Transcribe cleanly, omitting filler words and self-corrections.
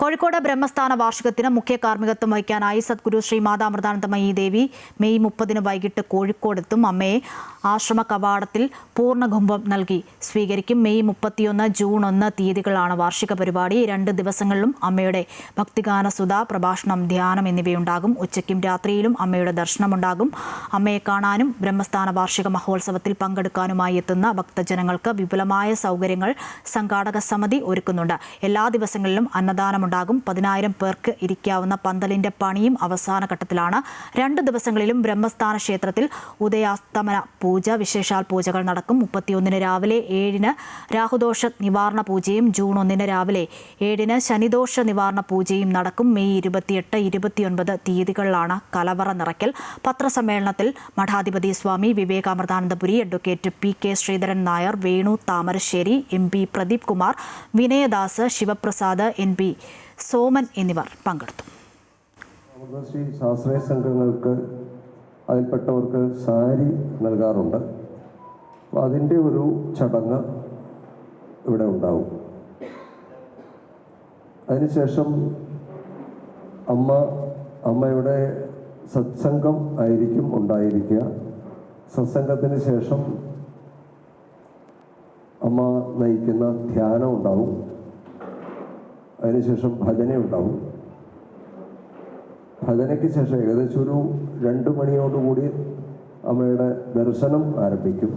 കോഴിക്കോട് ബ്രഹ്മസ്ഥാന വാർഷികത്തിന് മുഖ്യ കാർമ്മികത്വം വഹിക്കാനായി സദ്ഗുരു ശ്രീ മാതാമൃതാനന്ദമയി ദേവി മെയ് 30 വൈകിട്ട് കോഴിക്കോടെത്തും. അമ്മയെ ആശ്രമ കവാടത്തിൽ പൂർണ്ണകുംഭം നൽകി സ്വീകരിക്കും. മെയ് 31, ജൂൺ 1 തീയതികളാണ് വാർഷിക പരിപാടി. 2 ദിവസങ്ങളിലും അമ്മയുടെ ഭക്തിഗാന സുധ, പ്രഭാഷണം, ധ്യാനം എന്നിവയുണ്ടാകും. ഉച്ചയ്ക്കും രാത്രിയിലും അമ്മയുടെ ദർശനമുണ്ടാകും. അമ്മയെ കാണാനും ബ്രഹ്മസ്ഥാന വാർഷിക മഹോത്സവത്തിൽ പങ്കെടുക്കാനുമായി എത്തുന്ന ഭക്തജനങ്ങൾക്ക് വിപുലമായ സൗകര്യങ്ങൾ സംഘാടക സമിതി ഒരുക്കുന്നുണ്ട്. എല്ലാ ദിവസങ്ങളിലും അന്നദാനം ഉണ്ടാകും. 10,000 പേർക്ക് ഇരിക്കാവുന്ന പന്തലിന്റെ പണിയും അവസാന ഘട്ടത്തിലാണ്. 2 ദിവസങ്ങളിലും ബ്രഹ്മസ്ഥാന ക്ഷേത്രത്തിൽ ഉദയാസ്തമന പൂജ, വിശേഷാൽ പൂജകൾ നടക്കും. 31 രാവിലെ 7 രാഹുദോഷ നിവാരണ പൂജയും ജൂൺ 1 രാവിലെ 7 ശനിദോഷ നിവാരണ പൂജയും നടക്കും. മെയ് 28, 29 തീയതികളിലാണ് കലവറ നിറയ്ക്കൽ. പത്രസമ്മേളനത്തിൽ മഠാധിപതി Swami Vivekamrithanandapuri, advocate PK Sreedharan Nair, Venu Thamarassery, MP Pradeep Kumar, Vinayadas, Sivaprasad, NP Soman എന്നിവർ പങ്കെടുത്തു. ശാസ്ത്രീയ സംഘങ്ങൾക്ക് അതിൽപ്പെട്ടവർക്ക് സാരി നൽകാറുണ്ട്. അപ്പോൾ അതിൻ്റെ ഒരു ചടങ്ങ് ഇവിടെ ഉണ്ടാവും. അതിനുശേഷം അമ്മയുടെ സത്സംഗം ആയിരിക്കും ഉണ്ടായിരിക്കുക. സത്സംഗത്തിന് ശേഷം അമ്മ നയിക്കുന്ന ധ്യാനം ഉണ്ടാവും. അതിനുശേഷം ഭജന ഉണ്ടാവും. ഭജനയ്ക്ക് ശേഷം ഏകദേശം ഒരു 2 മണിയോടുകൂടി അമ്മയുടെ ദർശനം ആരംഭിക്കും.